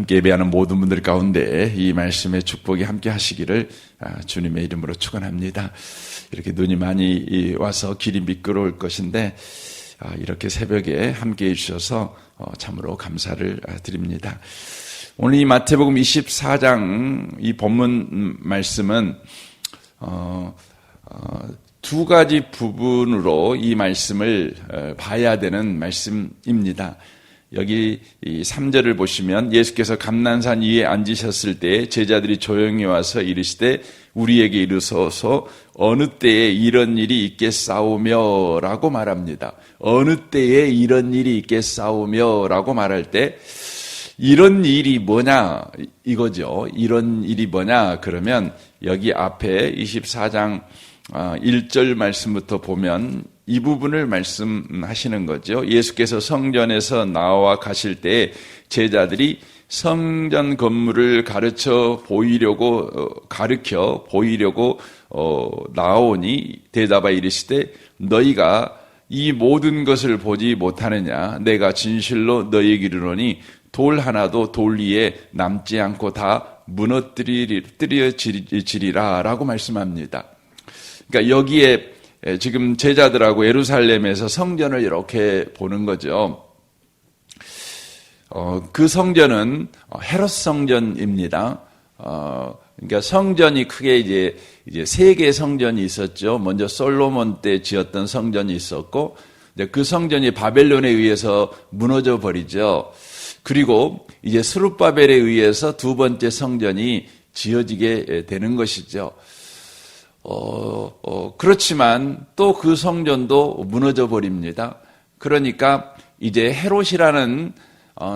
함께 예배하는 모든 분들 가운데 이 말씀의 축복이 함께 하시기를 주님의 이름으로 축원합니다. 이렇게 눈이 많이 와서 길이 미끄러울 것인데 이렇게 새벽에 함께 해주셔서 참으로 감사를 드립니다. 오늘 이 마태복음 24장 이 본문 말씀은 두 가지 부분으로 이 말씀을 봐야 되는 말씀입니다. 여기 이 3절을 보시면 예수께서 감난산 위에 앉으셨을 때 제자들이 조용히 와서 이르시되 우리에게 이르소서 어느 때에 이런 일이 있겠사오며 라고 말합니다. 어느 때에 이런 일이 있겠사오며 라고 말할 때 이런 일이 뭐냐 이거죠. 이런 일이 뭐냐 그러면 여기 앞에 24장 1절 말씀부터 보면 이 부분을 말씀하시는 거죠. 예수께서 성전에서 나와 가실 때 제자들이 성전 건물을 가르쳐 보이려고 나오니 대답하여 이르시되 너희가 이 모든 것을 보지 못하느냐 내가 진실로 너희에게 이르노니 돌 하나도 돌 위에 남지 않고 다 무너뜨려지리라 라고 말씀합니다. 그러니까 여기에 지금 제자들하고 예루살렘에서 성전을 이렇게 보는 거죠. 그 성전은 헤롯 성전입니다. 그러니까 성전이 크게 이제 세 개의 성전이 있었죠. 먼저 솔로몬 때 지었던 성전이 있었고, 그 성전이 바벨론에 의해서 무너져 버리죠. 그리고 이제 스룹바벨에 의해서 두 번째 성전이 지어지게 되는 것이죠. 그렇지만 또 그 성전도 무너져 버립니다. 그러니까 이제 헤롯이라는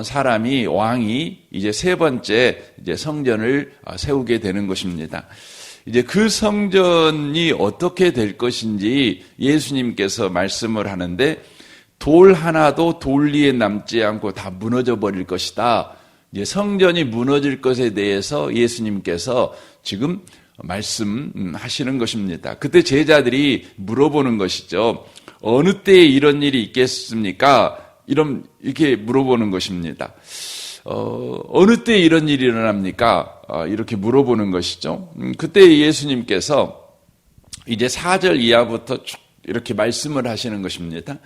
사람이 왕이 이제 세 번째 이제 성전을 세우게 되는 것입니다. 이제 그 성전이 어떻게 될 것인지 예수님께서 말씀을 하는데 돌 하나도 돌 위에 남지 않고 다 무너져 버릴 것이다. 이제 성전이 무너질 것에 대해서 예수님께서 지금 말씀하시는 것입니다. 그때 제자들이 물어보는 것이죠. 어느 때에 이런 일이 있겠습니까? 이렇게 물어보는 것입니다. 어느 때에 이런 일이 일어납니까? 이렇게 물어보는 것이죠. 그때 예수님께서 이제 4절 이하부터 쭉 이렇게 말씀을 하시는 것입니다.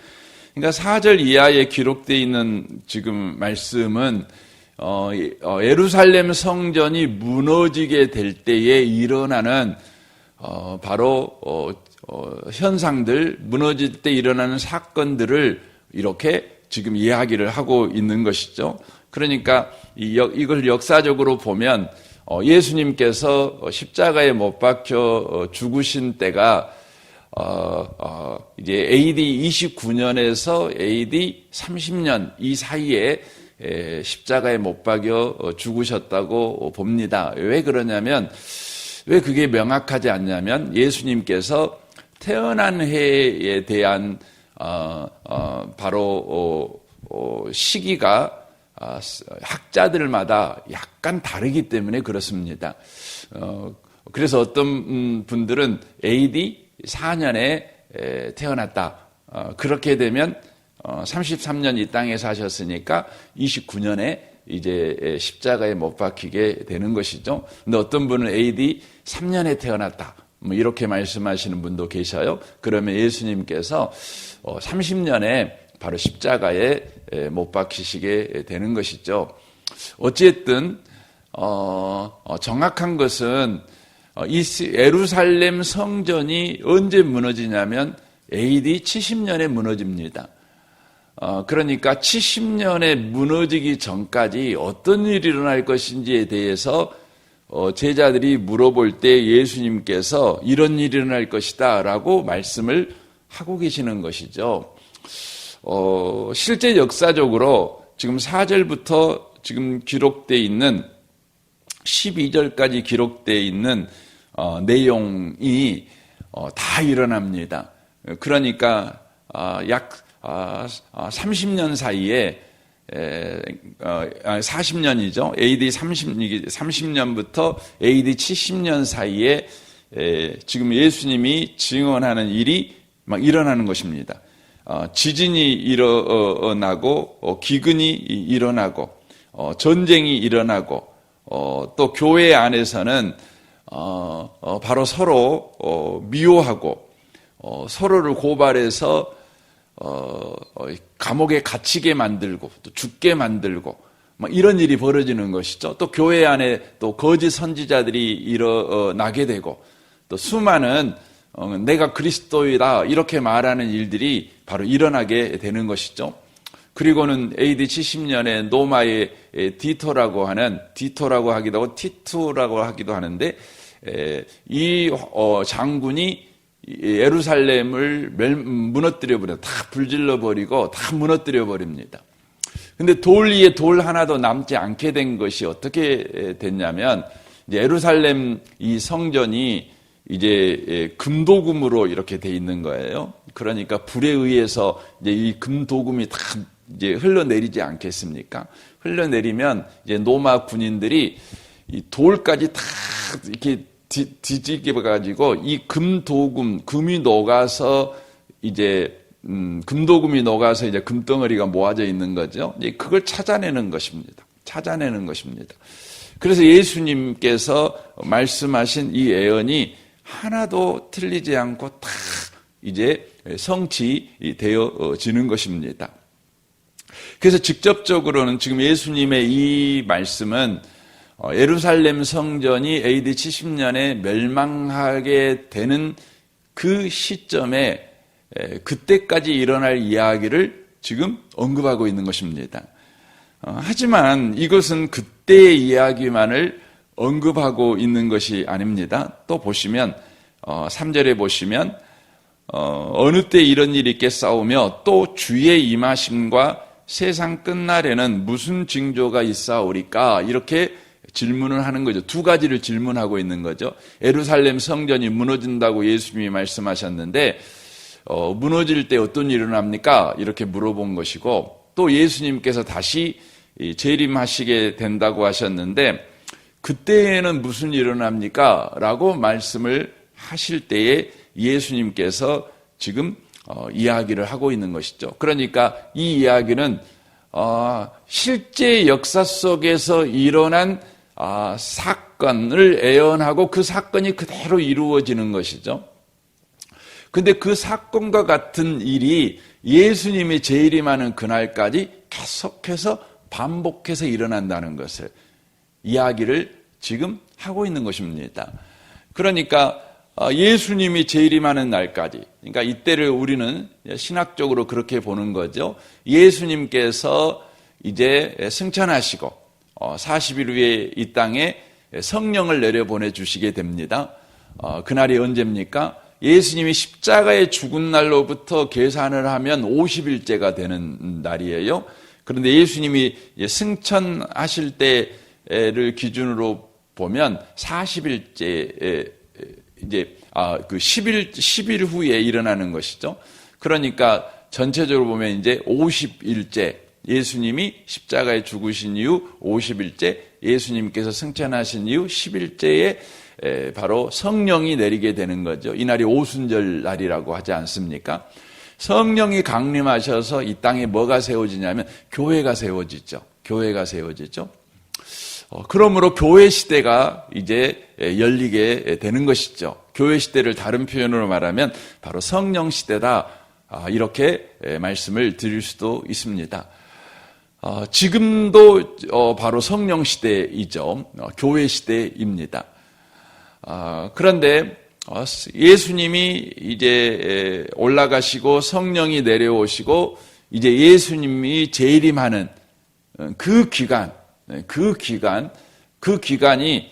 그러니까 4절 이하에 기록되어 있는 지금 말씀은 예루살렘 성전이 무너지게 될 때에 일어나는 바로 현상들, 무너질 때 일어나는 사건들을 이렇게 지금 이야기를 하고 있는 것이죠. 그러니까 이걸 역사적으로 보면 예수님께서 십자가에 못 박혀 죽으신 때가 이제 AD 29년에서 AD 30년 이 사이에 십자가에 못 박여 죽으셨다고 봅니다. 왜 그러냐면, 왜 그게 명확하지 않냐면 예수님께서 태어난 해에 대한 바로 시기가 학자들마다 약간 다르기 때문에 그렇습니다. 그래서 어떤 분들은 AD 4년에 태어났다. 그렇게 되면 33년 이 땅에 사셨으니까 29년에 이제 십자가에 못 박히게 되는 것이죠. 근데 어떤 분은 AD 3년에 태어났다. 이렇게 말씀하시는 분도 계셔요. 그러면 예수님께서 30년에 바로 십자가에 못 박히시게 되는 것이죠. 어쨌든 정확한 것은 이 예루살렘 성전이 언제 무너지냐면 AD 70년에 무너집니다. 그러니까 70년에 무너지기 전까지 어떤 일이 일어날 것인지에 대해서 제자들이 물어볼 때 예수님께서 이런 일이 일어날 것이다 라고 말씀을 하고 계시는 것이죠. 실제 역사적으로 지금 4절부터 지금 기록되어 있는 12절까지 기록되어 있는 내용이 다 일어납니다. 그러니까 약 30년 사이에 40년이죠. AD 30년부터 AD 70년 사이에 지금 예수님이 증언하는 일이 막 일어나는 것입니다. 지진이 일어나고 기근이 일어나고 전쟁이 일어나고 또 교회 안에서는 바로 서로 미워하고 서로를 고발해서 감옥에 갇히게 만들고 또 죽게 만들고 이런 일이 벌어지는 것이죠. 또 교회 안에 또 거짓 선지자들이 일어나게 되고 또 수많은 내가 그리스도이다 이렇게 말하는 일들이 바로 일어나게 되는 것이죠. 그리고는 AD 70년에 노마의 디토라고 하기도 하고 티투라고 하기도 하는데 이 장군이 예루살렘을 무너뜨려버려 다 불질러버리고 다 무너뜨려버립니다. 근데 돌 위에 돌 하나도 남지 않게 된 것이 어떻게 됐냐면 예루살렘 이 성전이 이제 금도금으로 이렇게 돼 있는 거예요. 그러니까 불에 의해서 이제 이 금도금이 다 이제 흘러내리지 않겠습니까? 흘러내리면 이제 로마 군인들이 이 돌까지 다 이렇게 뒤집어 가지고 이 금이 녹아서 이제 금도금이 녹아서 이제 금덩어리가 모아져 있는 거죠. 이제 그걸 찾아내는 것입니다. 그래서 예수님께서 말씀하신 이 예언이 하나도 틀리지 않고 다 이제 성취되어지는 것입니다. 그래서 직접적으로는 지금 예수님의 이 말씀은 예루살렘 성전이 AD 70년에 멸망하게 되는 그 시점에 그때까지 일어날 이야기를 지금 언급하고 있는 것입니다. 하지만 이것은 그때의 이야기만을 언급하고 있는 것이 아닙니다. 또 보시면 3절에 보시면 어느 때 이런 일이 있겠사오며 또 주의 임하심과 세상 끝날에는 무슨 징조가 있사오리까 이렇게 질문을 하는 거죠. 두 가지를 질문하고 있는 거죠. 예루살렘 성전이 무너진다고 예수님이 말씀하셨는데 무너질 때 어떤 일이 일어납니까? 이렇게 물어본 것이고 또 예수님께서 다시 재림하시게 된다고 하셨는데 그때에는 무슨 일이 일어납니까? 라고 말씀을 하실 때에 예수님께서 지금 이야기를 하고 있는 것이죠. 그러니까 이 이야기는 실제 역사 속에서 일어난 사건을 예언하고 그 사건이 그대로 이루어지는 것이죠. 근데 그 사건과 같은 일이 예수님이 재림하는 그날까지 계속해서 반복해서 일어난다는 것을 이야기를 지금 하고 있는 것입니다. 그러니까 예수님이 재림하는 날까지, 그러니까 이때를 우리는 신학적으로 그렇게 보는 거죠. 예수님께서 이제 승천하시고 40일 후에 이 땅에 성령을 내려보내 주시게 됩니다. 그날이 언제입니까? 예수님이 십자가에 죽은 날로부터 계산을 하면 50일째가 되는 날이에요. 그런데 예수님이 승천하실 때를 기준으로 보면 40일째 이제 그 10일 후에 일어나는 것이죠. 그러니까 전체적으로 보면 이제 50일째 예수님이 십자가에 죽으신 이후 50일째 예수님께서 승천하신 이후 10일째에 바로 성령이 내리게 되는 거죠. 이날이 오순절 날이라고 하지 않습니까? 성령이 강림하셔서 이 땅에 뭐가 세워지냐면 교회가 세워지죠. 그러므로 교회 시대가 이제 열리게 되는 것이죠. 교회 시대를 다른 표현으로 말하면 바로 성령 시대다. 이렇게 말씀을 드릴 수도 있습니다. 지금도 바로 성령 시대이죠. 교회 시대입니다. 그런데 예수님이 이제 올라가시고 성령이 내려오시고 이제 예수님이 재림하는 그 기간이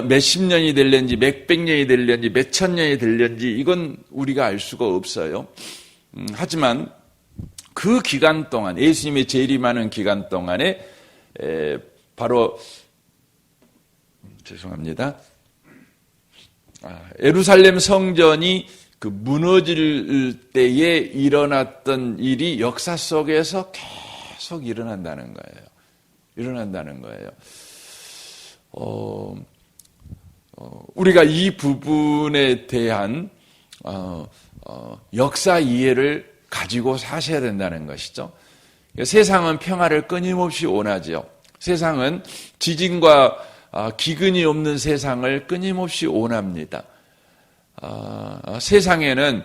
몇십 년이 될는지 몇백 년이 될는지 몇천 년이 될는지 이건 우리가 알 수가 없어요. 하지만 그 기간 동안 예수님이 재림하는 기간 동안에 바로 예루살렘 성전이 그 무너질 때에 일어났던 일이 역사 속에서 계속 일어난다는 거예요. 우리가 이 부분에 대한 역사 이해를 가지고 사셔야 된다는 것이죠. 세상은 평화를 끊임없이 원하죠. 세상은 지진과 기근이 없는 세상을 끊임없이 원합니다. 세상에는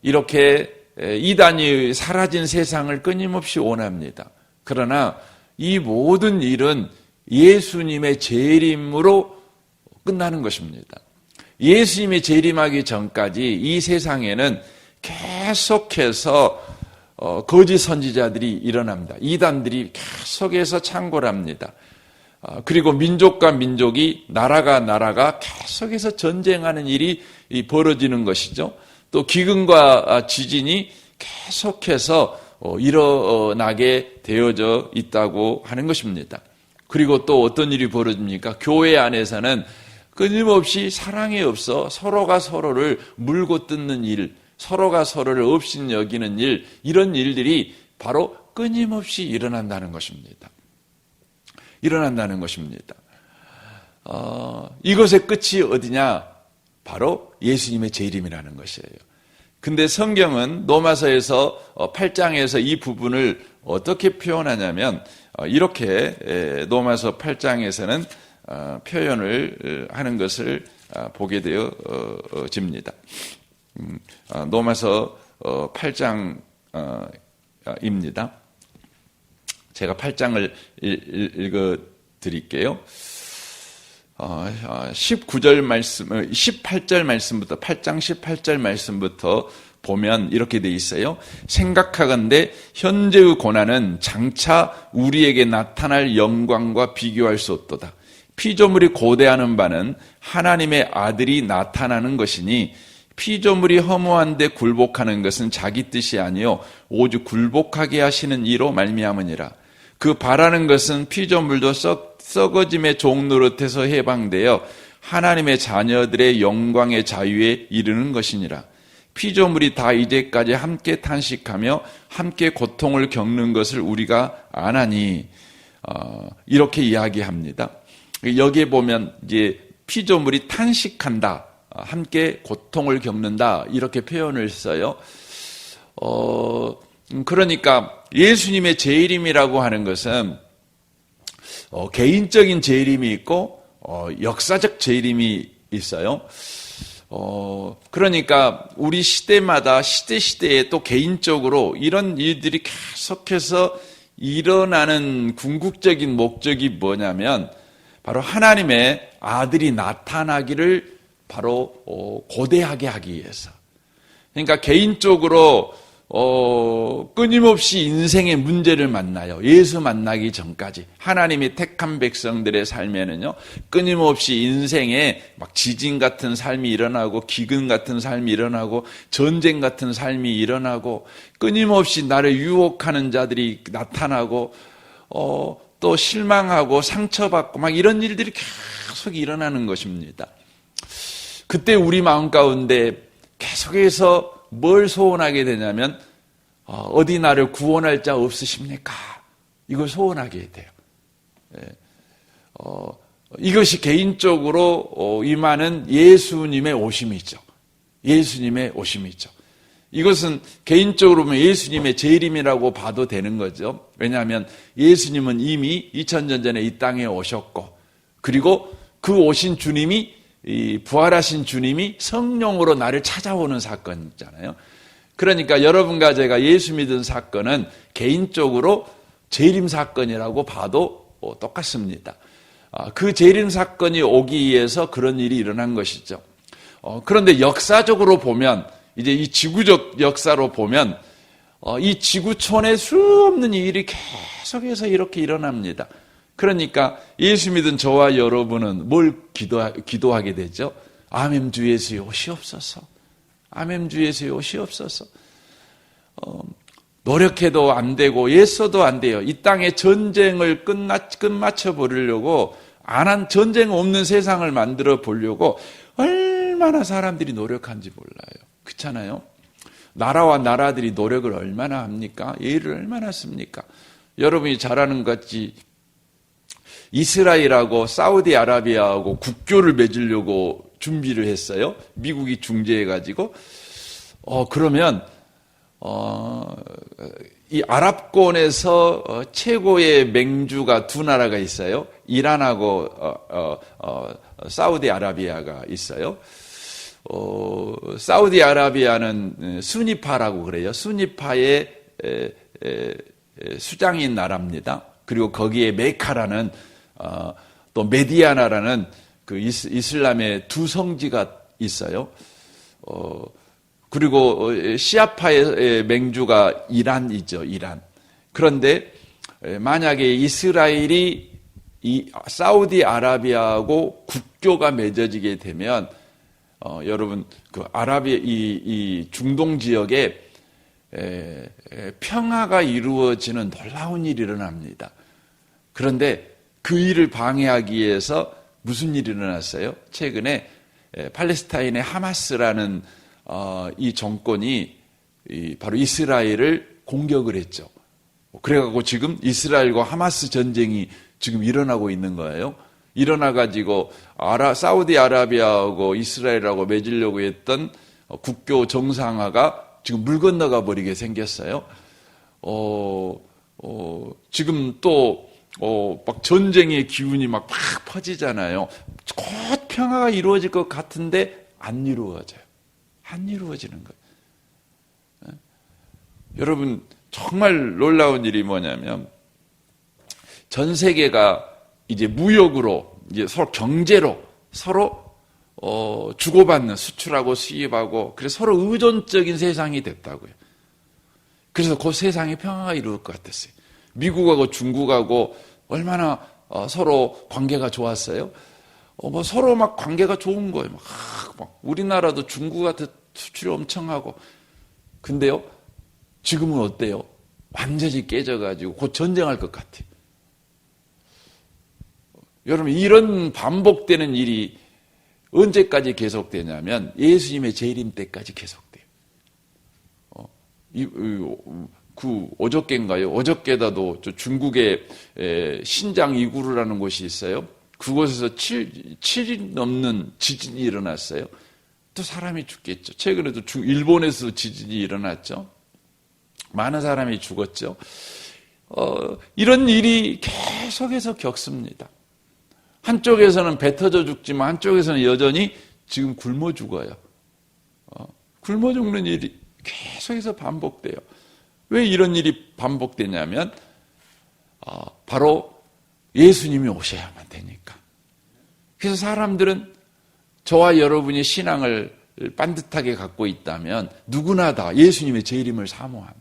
이렇게 이단이 사라진 세상을 끊임없이 원합니다. 그러나 이 모든 일은 예수님의 재림으로 끝나는 것입니다. 예수님이 재림하기 전까지 이 세상에는 계속해서 거짓 선지자들이 일어납니다. 이단들이 계속해서 창궐합니다. 그리고 민족과 민족이, 나라가 계속해서 전쟁하는 일이 벌어지는 것이죠. 또 기근과 지진이 계속해서 일어나게 되어져 있다고 하는 것입니다. 그리고 또 어떤 일이 벌어집니까? 교회 안에서는 끊임없이 사랑이 없어 서로가 서로를 물고 뜯는 일, 서로가 서로를 업신 여기는 일, 이런 일들이 바로 끊임없이 일어난다는 것입니다. 이것의 끝이 어디냐? 바로 예수님의 재림이라는 것이에요. 근데 성경은 로마서에서 8장에서 이 부분을 어떻게 표현하냐면 이렇게 로마서 8장에서는 표현을 하는 것을 보게 되어집니다. 로마서 8장입니다. 제가 8장을 읽어드릴게요. 19절 말씀, 18절 말씀부터, 8장 18절 말씀부터 보면 이렇게 돼 있어요. 생각하건대 현재의 고난은 장차 우리에게 나타날 영광과 비교할 수 없도다. 피조물이 고대하는 바는 하나님의 아들이 나타나는 것이니 피조물이 허무한데 굴복하는 것은 자기 뜻이 아니요 오직 굴복하게 하시는 이로 말미암으니라. 그 바라는 것은 피조물도 썩어짐의 종 노릇에서 해방되어 하나님의 자녀들의 영광의 자유에 이르는 것이니라. 피조물이 다 이제까지 함께 탄식하며 함께 고통을 겪는 것을 우리가 아나니, 이렇게 이야기합니다. 여기에 보면 이제 피조물이 탄식한다, 함께 고통을 겪는다, 이렇게 표현을 써요. 그러니까 예수님의 재림이라고 하는 것은 개인적인 재림이 있고 역사적 재림이 있어요. 그러니까 우리 시대마다 시대에 또 개인적으로 이런 일들이 계속해서 일어나는 궁극적인 목적이 뭐냐면 바로 하나님의 아들이 나타나기를 바로 고대하게 하기 위해서. 그러니까 개인적으로 끊임없이 인생의 문제를 만나요. 예수 만나기 전까지. 하나님이 택한 백성들의 삶에는요, 끊임없이 인생에 막 지진 같은 삶이 일어나고, 기근 같은 삶이 일어나고, 전쟁 같은 삶이 일어나고, 끊임없이 나를 유혹하는 자들이 나타나고, 또 실망하고 상처받고 막 이런 일들이 계속 일어나는 것입니다. 그때 우리 마음 가운데 계속해서 뭘 소원하게 되냐면 어디 나를 구원할 자 없으십니까? 이걸 소원하게 돼요. 이것이 개인적으로 임하는 예수님의 오심이죠. 예수님의 오심이죠. 이것은 개인적으로 보면 예수님의 재림이라고 봐도 되는 거죠. 왜냐하면 예수님은 이미 2000년 전에 이 땅에 오셨고, 그리고 그 오신 주님이, 부활하신 주님이 성령으로 나를 찾아오는 사건이잖아요. 그러니까 여러분과 제가 예수 믿은 사건은 개인적으로 재림 사건이라고 봐도 똑같습니다. 그 재림 사건이 오기 위해서 그런 일이 일어난 것이죠. 그런데 역사적으로 보면, 이제 이 지구적 역사로 보면 이 지구촌에 수없는 일이 계속해서 이렇게 일어납니다. 그러니까 예수 믿은 저와 여러분은 뭘 기도하게 되죠? 아멘 주 예수여 오시옵소서. 아멘 주 예수여 오시옵소서. 노력해도 안 되고 애써도 안 돼요. 이 땅의 전쟁을 끝마쳐 버리려고, 안 한 전쟁 없는 세상을 만들어 보려고 얼마나 사람들이 노력한지 몰라요. 그렇잖아요. 나라와 나라들이 노력을 얼마나 합니까? 예를 얼마나 씁니까? 여러분이 잘 아는 것 같이 이스라엘하고 사우디아라비아하고 국교를 맺으려고 준비를 했어요. 미국이 중재해가지고. 그러면 이 아랍권에서 최고의 맹주가 두 나라가 있어요. 이란하고 사우디아라비아가 있어요. 사우디아라비아는 수니파라고 그래요. 수니파의 수장인 나라입니다. 그리고 거기에 메카라는 또 메디아나라는 그 이슬람의 두 성지가 있어요. 그리고 시아파의 맹주가 이란이죠, 이란. 그런데 만약에 이스라엘이 이 사우디아라비아하고 국교가 맺어지게 되면 여러분 그 이 중동 지역에 평화가 이루어지는 놀라운 일이 일어납니다. 그런데 그 일을 방해하기 위해서 무슨 일이 일어났어요? 최근에 팔레스타인의 하마스라는 이 정권이 바로 이스라엘을 공격을 했죠. 그래가지고 지금 이스라엘과 하마스 전쟁이 지금 일어나고 있는 거예요. 일어나가지고 사우디아라비아하고 이스라엘하고 맺으려고 했던 국교 정상화가 지금 물 건너가 버리게 생겼어요. 지금 또 막 전쟁의 기운이 막 퍼지잖아요. 곧 평화가 이루어질 것 같은데 안 이루어져요. 안 이루어지는 거예요. 여러분 정말 놀라운 일이 뭐냐면 전 세계가 이제 무역으로 이제 서로 경제로 서로 주고받는 수출하고 수입하고 그래서 서로 의존적인 세상이 됐다고요. 그래서 그 세상에 평화가 이루어질 것 같았어요. 미국하고 중국하고 얼마나 서로 관계가 좋았어요. 뭐 서로 막 관계가 좋은 거예요. 막 우리나라도 중국한테 수출이 엄청 하고. 근데요, 지금은 어때요? 완전히 깨져가지고 곧 전쟁할 것 같아요. 여러분, 이런 반복되는 일이 언제까지 계속되냐면 예수님의 재림 때까지 계속돼요. 어저께인가요? 어저께다도 중국의 신장 이구르라는 곳이 있어요. 그곳에서 7일 넘는 지진이 일어났어요. 또 사람이 죽겠죠. 최근에도 일본에서 지진이 일어났죠. 많은 사람이 죽었죠. 이런 일이 계속해서 겪습니다. 한쪽에서는 배 터져 죽지만 한쪽에서는 여전히 지금 굶어 죽어요. 굶어 죽는 일이 계속해서 반복돼요. 왜 이런 일이 반복되냐면 바로 예수님이 오셔야만 되니까. 그래서 사람들은 저와 여러분이 신앙을 반듯하게 갖고 있다면 누구나 다 예수님의 재림을 사모합니다.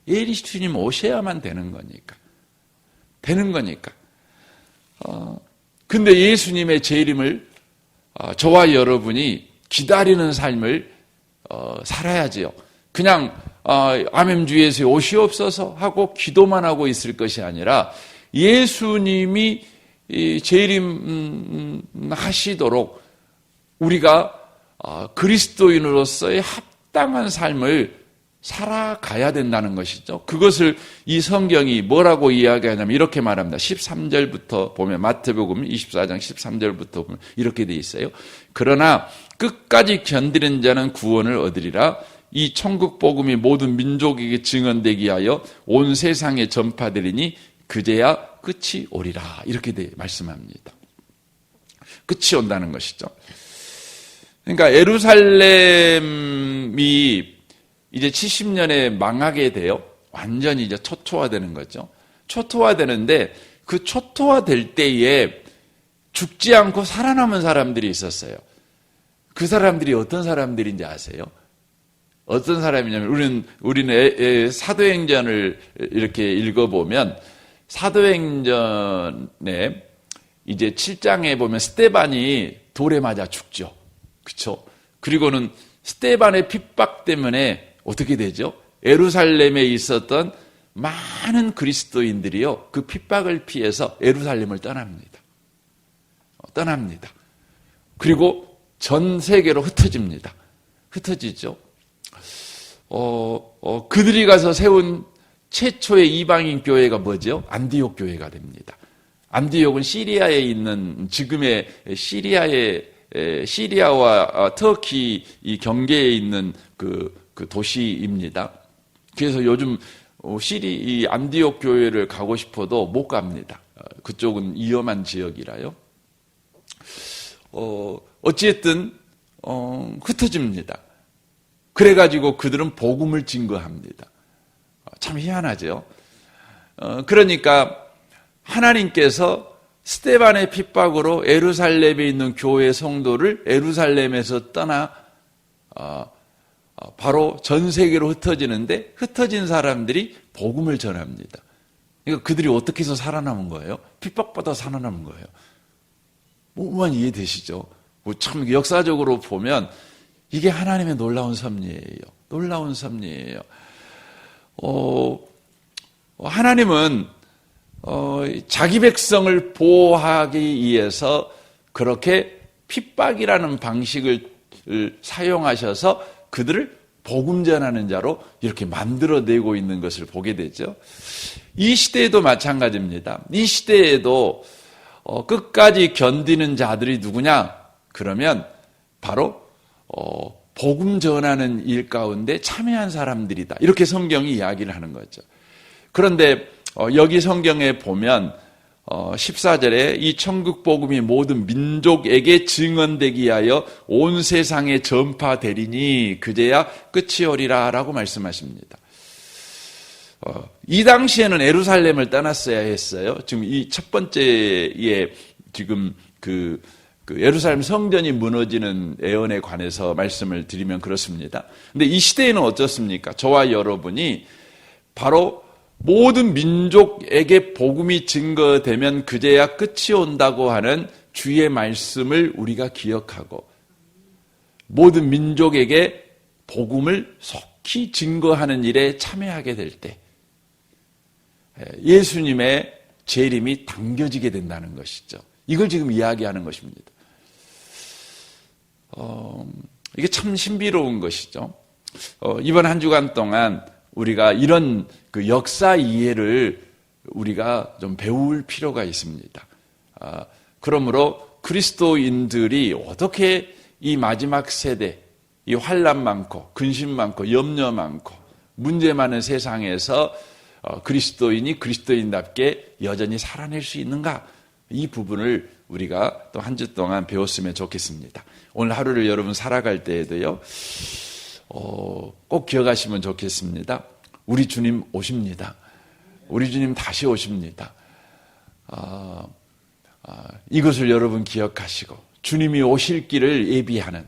예수님 오셔야만 되는 거니까. 되는 거니까. 근데 예수님의 재림을 저와 여러분이 기다리는 삶을 살아야지요. 그냥 아멘 주 예수 오시옵소서 하고 기도만 하고 있을 것이 아니라 예수님이 재림하시도록 우리가 그리스도인으로서의 합당한 삶을 살아가야 된다는 것이죠. 그것을 이 성경이 뭐라고 이야기하냐면 이렇게 말합니다. 13절부터 보면 마태복음 24장 13절부터 보면 이렇게 돼 있어요. 그러나 끝까지 견디는 자는 구원을 얻으리라. 이 천국 복음이 모든 민족에게 증언되기 하여 온 세상에 전파되리니 그제야 끝이 오리라. 이렇게 말씀합니다. 끝이 온다는 것이죠. 그러니까 예루살렘이 이제 70년에 망하게 돼요. 완전히 이제 초토화되는 거죠. 초토화되는데 그 초토화될 때에 죽지 않고 살아남은 사람들이 있었어요. 그 사람들이 어떤 사람들인지 아세요? 어떤 사람이냐면 우리는 사도행전을 이렇게 읽어보면 사도행전에 이제 7장에 보면 스데반이 돌에 맞아 죽죠. 그렇죠? 그리고는 스데반의 핍박 때문에 어떻게 되죠? 예루살렘에 있었던 많은 그리스도인들이요, 그 핍박을 피해서 예루살렘을 떠납니다. 그리고 전 세계로 흩어집니다. 흩어지죠. 그들이 가서 세운 최초의 이방인 교회가 뭐죠? 안디옥 교회가 됩니다. 안디옥은 시리아에 있는 지금의 시리아와 터키 이 경계에 있는 그 도시입니다. 그래서 요즘 이 안디옥 교회를 가고 싶어도 못 갑니다. 그쪽은 위험한 지역이라요. 어찌됐든 흩어집니다. 그래가지고 그들은 복음을 증거합니다. 참 희한하죠. 그러니까 하나님께서 스데반의 핍박으로 예루살렘에 있는 교회 성도를 예루살렘에서 떠나 바로 전 세계로 흩어지는데, 흩어진 사람들이 복음을 전합니다. 그러니까 그들이 어떻게 해서 살아남은 거예요? 핍박받아 살아남은 거예요. 뭐만 이해되시죠? 참 역사적으로 보면 이게 하나님의 놀라운 섭리예요. 놀라운 섭리예요. 하나님은 자기 백성을 보호하기 위해서 그렇게 핍박이라는 방식을 사용하셔서 그들을 복음 전하는 자로 이렇게 만들어내고 있는 것을 보게 되죠. 이 시대에도 마찬가지입니다. 이 시대에도 끝까지 견디는 자들이 누구냐? 그러면 바로 복음 전하는 일 가운데 참여한 사람들이다. 이렇게 성경이 이야기를 하는 거죠. 그런데 여기 성경에 보면 14절에 이 천국 복음이 모든 민족에게 증언되기 위하여 온 세상에 전파되리니 그제야 끝이 오리라 라고 말씀하십니다. 이 당시에는 예루살렘을 떠났어야 했어요. 지금 이 첫 번째에 지금 그 예루살렘 성전이 무너지는 애언에 관해서 말씀을 드리면 그렇습니다. 근데 이 시대에는 어떻습니까? 저와 여러분이 바로 모든 민족에게 복음이 증거되면 그제야 끝이 온다고 하는 주의 말씀을 우리가 기억하고 모든 민족에게 복음을 속히 증거하는 일에 참여하게 될 때 예수님의 재림이 당겨지게 된다는 것이죠. 이걸 지금 이야기하는 것입니다. 이게 참 신비로운 것이죠. 이번 한 주간 동안 우리가 이런 그 역사 이해를 우리가 좀 배울 필요가 있습니다. 그러므로 그리스도인들이 어떻게 이 마지막 세대, 이 환난 많고 근심 많고 염려 많고 문제 많은 세상에서 그리스도인이 그리스도인답게 여전히 살아낼 수 있는가? 이 부분을 우리가 또 한 주 동안 배웠으면 좋겠습니다. 오늘 하루를 여러분 살아갈 때에도요, 꼭 기억하시면 좋겠습니다. 우리 주님 오십니다. 우리 주님 다시 오십니다. 이것을 여러분 기억하시고 주님이 오실 길을 예비하는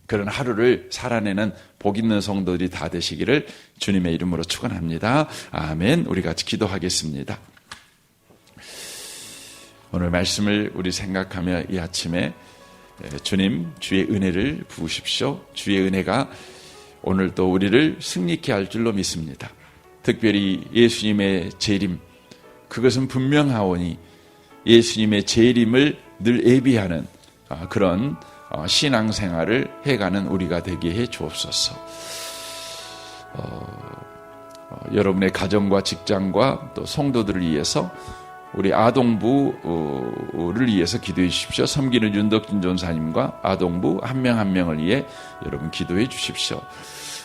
그런 하루를 살아내는 복 있는 성도들이 다 되시기를 주님의 이름으로 축원합니다. 아멘. 우리 같이 기도하겠습니다. 오늘 말씀을 우리 생각하며 이 아침에 주님 주의 은혜를 부으십시오. 주의 은혜가 오늘 또 우리를 승리케 할 줄로 믿습니다. 특별히 예수님의 재림, 그것은 분명하오니 예수님의 재림을 늘 예비하는 그런 신앙생활을 해가는 우리가 되게 해 주옵소서. 여러분의 가정과 직장과 또 성도들을 위해서 우리 아동부를 위해서 기도해 주십시오. 섬기는 윤덕진 전사님과 아동부 한 명 한 명을 위해 여러분 기도해 주십시오.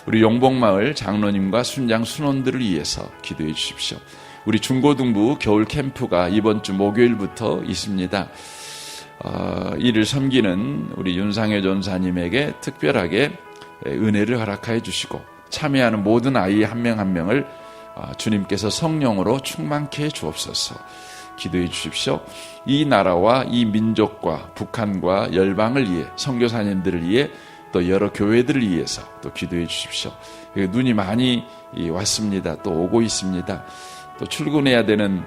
우리 용복마을 장로님과 순장 순원들을 위해서 기도해 주십시오. 우리 중고등부 겨울 캠프가 이번 주 목요일부터 있습니다. 이를 섬기는 우리 윤상혜 전사님에게 특별하게 은혜를 허락하여 주시고 참여하는 모든 아이 한 명 한 명을 주님께서 성령으로 충만케 해 주옵소서. 기도해 주십시오. 이 나라와 이 민족과 북한과 열방을 위해 선교사님들을 위해 또 여러 교회들을 위해서 또 기도해 주십시오. 눈이 많이 왔습니다. 또 오고 있습니다. 또 출근해야 되는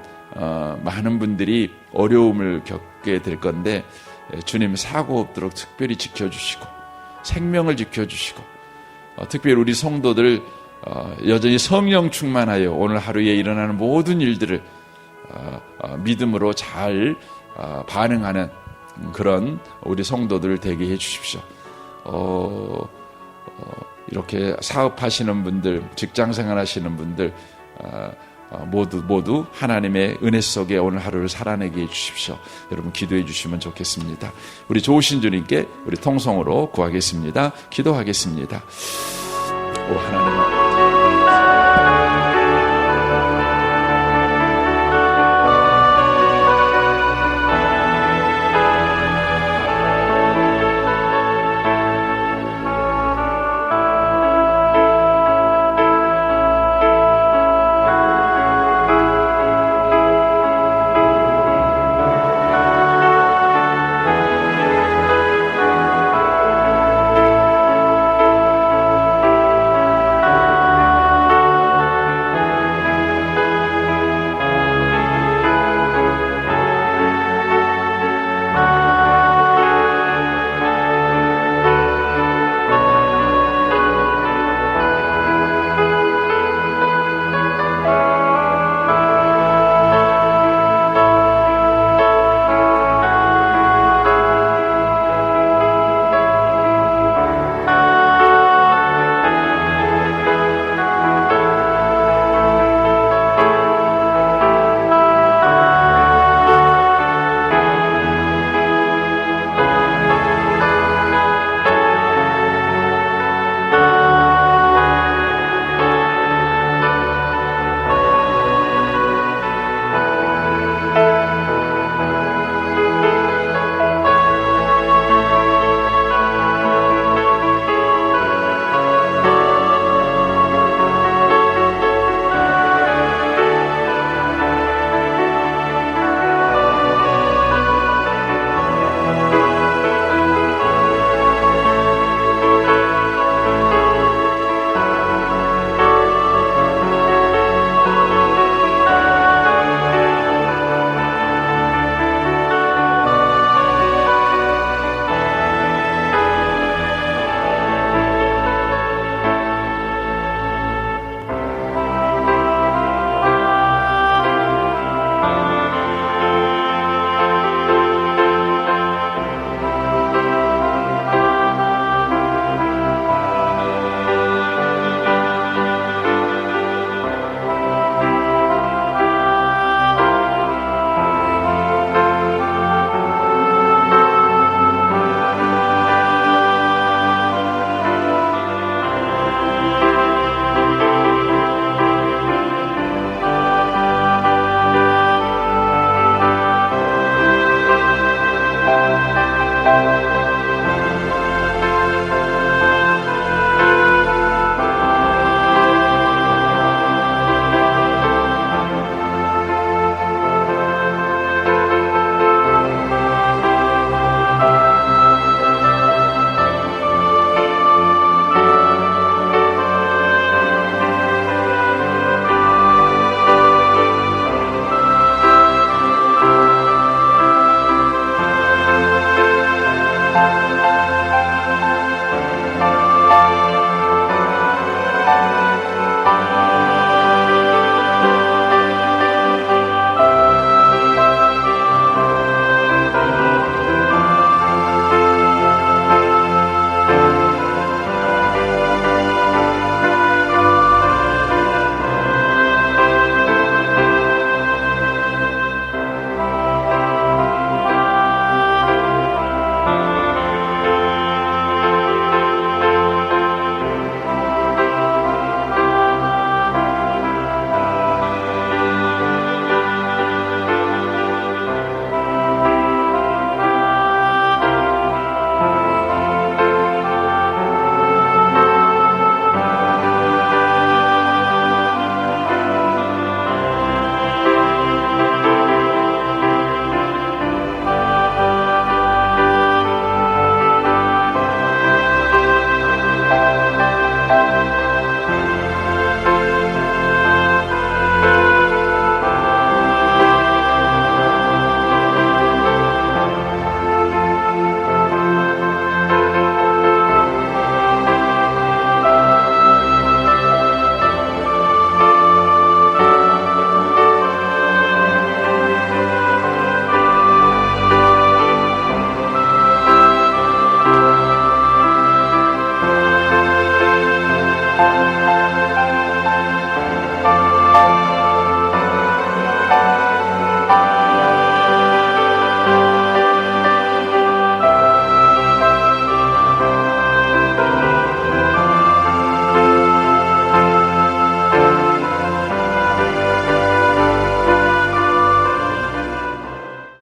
많은 분들이 어려움을 겪게 될 건데 주님 사고 없도록 특별히 지켜주시고 생명을 지켜주시고 특별히 우리 성도들 여전히 성령 충만하여 오늘 하루에 일어나는 모든 일들을 믿음으로 잘 반응하는 그런 우리 성도들 되게 해 주십시오. 이렇게 사업하시는 분들, 직장생활 하시는 분들 모두 하나님의 은혜 속에 오늘 하루를 살아내게 해주십시오. 여러분 기도해 주시면 좋겠습니다. 우리 좋으신 주님께 우리 통성으로 구하겠습니다. 기도하겠습니다. 오 하나님